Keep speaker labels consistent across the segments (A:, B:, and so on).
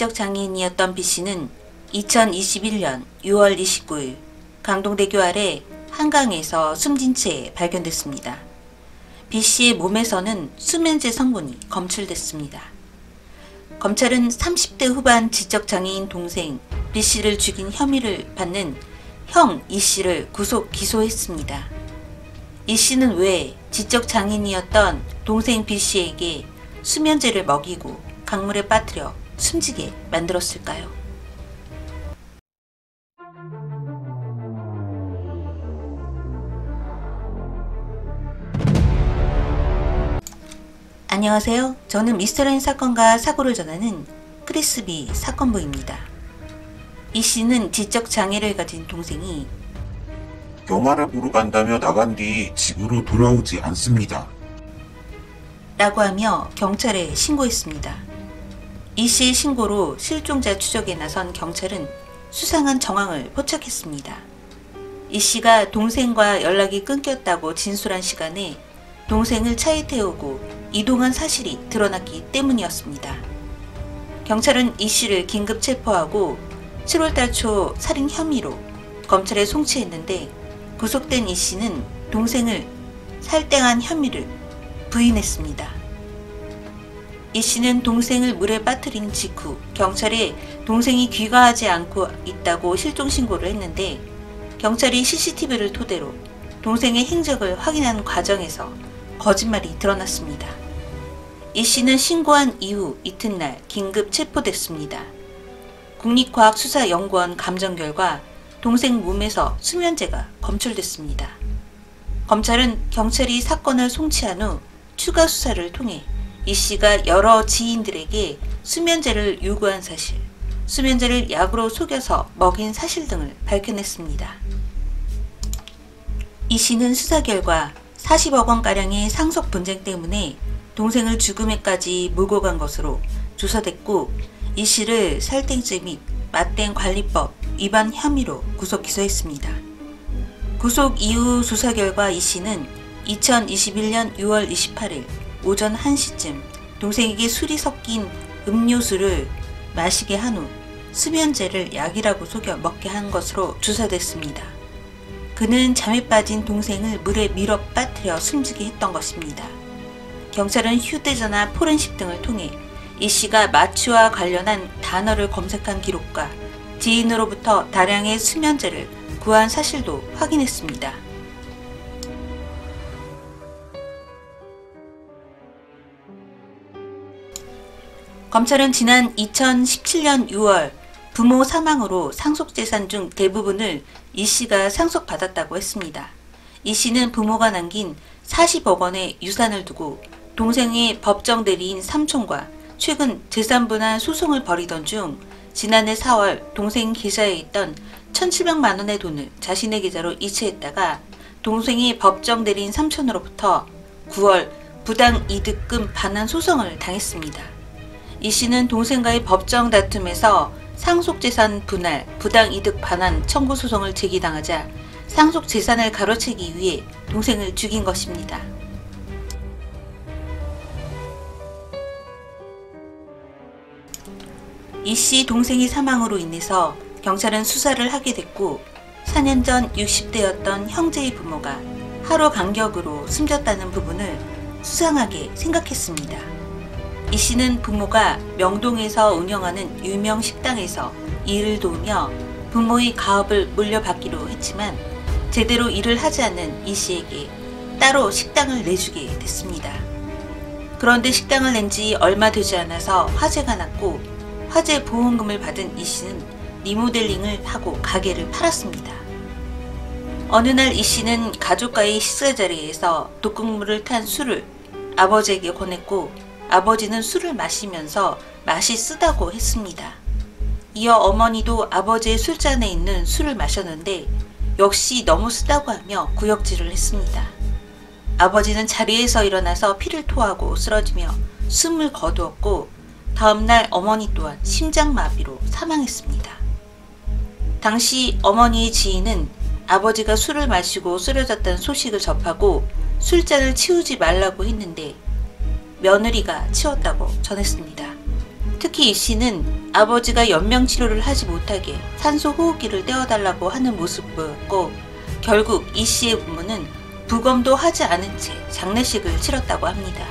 A: 지적장애인이었던 B씨는 2021년 6월 29일 강동대교 아래 한강에서 숨진 채 발견됐습니다. B씨의 몸에서는 수면제 성분이 검출됐습니다. 검찰은 30대 후반 지적장애인 동생 B씨를 죽인 혐의를 받는 형 E씨를 구속 기소했습니다. E씨는 왜 지적장애인이었던 동생 B씨에게 수면제를 먹이고 강물에 빠뜨려 숨지게 만들었을까요? 안녕하세요. 저는 미스터라인 사건과 사고를 전하는 크리스비 사건부입니다. E씨는 지적장애를 가진 동생이
B: 영화를 보러 간다며 나간 뒤 집으로 돌아오지 않습니다.
A: 라고 하며 경찰에 신고했습니다. E씨의 신고로 실종자 추적에 나선 경찰은 수상한 정황을 포착했습니다. E씨가 동생과 연락이 끊겼다고 진술한 시간에 동생을 차에 태우고 이동한 사실이 드러났기 때문이었습니다. 경찰은 E씨를 긴급 체포하고 7월달 초 살인 혐의로 검찰에 송치했는데 구속된 E씨는 동생을 살땡한 혐의를 부인했습니다. E씨는 동생을 물에 빠뜨린 직후 경찰에 동생이 귀가하지 않고 있다고 실종신고를 했는데 경찰이 CCTV를 토대로 동생의 행적을 확인하는 과정에서 거짓말이 드러났습니다. E씨는 신고한 이후 이튿날 긴급 체포됐습니다. 국립과학수사연구원 감정 결과 동생 몸에서 수면제가 검출됐습니다. 검찰은 경찰이 사건을 송치한 후 추가 수사를 통해 E씨가 여러 지인들에게 수면제를 요구한 사실, 수면제를 약으로 속여서 먹인 사실 등을 밝혀냈습니다. E씨는 수사 결과 40억 원가량의 상속 분쟁 때문에 동생을 죽음에까지 몰고 간 것으로 조사됐고 E씨를 살땡죄 및 맛땡관리법 위반 혐의로 구속 기소했습니다. 구속 이후 조사 결과 E씨는 2021년 6월 28일 오전 1시쯤 동생에게 술이 섞인 음료수를 마시게 한 후 수면제를 약이라고 속여 먹게 한 것으로 조사됐습니다. 그는 잠에 빠진 동생을 물에 밀어 빠뜨려 숨지게 했던 것입니다. 경찰은 휴대전화 포렌식 등을 통해 E씨가 마취와 관련한 단어를 검색한 기록과 지인으로부터 다량의 수면제를 구한 사실도 확인했습니다. 검찰은 지난 2017년 6월 부모 사망으로 상속재산 중 대부분을 E씨가 상속받았다고 했습니다. E씨는 부모가 남긴 40억 원의 유산을 두고 동생의 법정 대리인 삼촌과 최근 재산분할 소송을 벌이던 중 지난해 4월 동생 계좌에 있던 1,700만 원의 돈을 자신의 계좌로 이체했다가 동생이 법정 대리인 삼촌으로부터 9월 부당이득금 반환 소송을 당했습니다. E씨는 동생과의 법정 다툼에서 상속재산 분할, 부당이득 반환 청구 소송을 제기당하자 상속재산을 가로채기 위해 동생을 죽인 것입니다. E씨 동생의 사망으로 인해서 경찰은 수사를 하게 됐고 4년 전 60대였던 형제의 부모가 하루 간격으로 숨졌다는 부분을 수상하게 생각했습니다. E씨는 부모가 명동에서 운영하는 유명 식당에서 일을 도우며 부모의 가업을 물려받기로 했지만 제대로 일을 하지 않는 E씨에게 따로 식당을 내주게 됐습니다. 그런데 식당을 낸 지 얼마 되지 않아서 화재가 났고 화재 보험금을 받은 이 씨는 리모델링을 하고 가게를 팔았습니다. 어느 날 이 씨는 가족과의 식사 자리에서 독극물을 탄 술을 아버지에게 권했고 아버지는 술을 마시면서 맛이 쓰다고 했습니다. 이어 어머니도 아버지의 술잔에 있는 술을 마셨는데 역시 너무 쓰다고 하며 구역질을 했습니다. 아버지는 자리에서 일어나서 피를 토하고 쓰러지며 숨을 거두었고 다음날 어머니 또한 심장마비로 사망했습니다. 당시 어머니의 지인은 아버지가 술을 마시고 쓰러졌다는 소식을 접하고 술잔을 치우지 말라고 했는데 며느리가 치웠다고 전했습니다. 특히 이 씨는 아버지가 연명치료를 하지 못하게 산소호흡기를 떼어달라고 하는 모습을 보였고 결국 이 씨의 부모는 부검도 하지 않은 채 장례식을 치렀다고 합니다.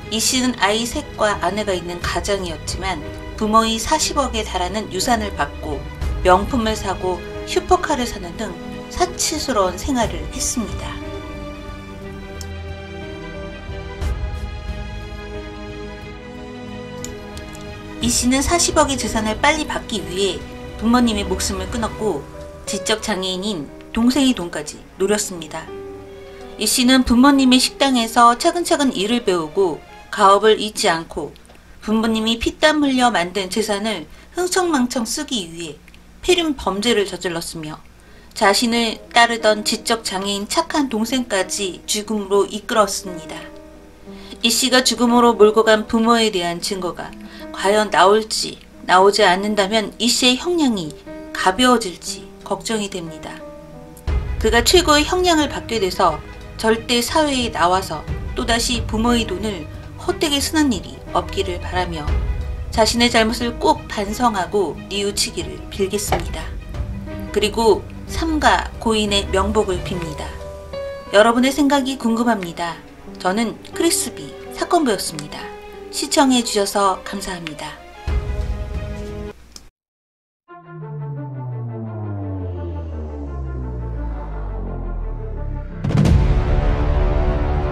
A: 이 씨는 아이 셋과 아내가 있는 가장이었지만 부모의 40억에 달하는 유산을 받고 명품을 사고 슈퍼카를 사는 등 사치스러운 생활을 했습니다. 이 씨는 40억의 재산을 빨리 받기 위해 부모님의 목숨을 끊었고 지적 장애인인 동생의 돈까지 노렸습니다. 이 씨는 부모님의 식당에서 차근차근 일을 배우고 가업을 잊지 않고 부모님이 피땀 흘려 만든 재산을 흥청망청 쓰기 위해 폐륜 범죄를 저질렀으며 자신을 따르던 지적 장애인 착한 동생까지 죽음으로 이끌었습니다. 이 씨가 죽음으로 몰고 간 부모에 대한 증거가 과연 나올지 나오지 않는다면 이 씨의 형량이 가벼워질지 걱정이 됩니다. 그가 최고의 형량을 받게 돼서 절대 사회에 나와서 또다시 부모의 돈을 헛되게 쓰는 일이 없기를 바라며 자신의 잘못을 꼭 반성하고 뉘우치기를 빌겠습니다. 그리고 삼가 고인의 명복을 빕니다. 여러분의 생각이 궁금합니다. 저는 크리스비 사건부였습니다. 시청해 주셔서 감사합니다.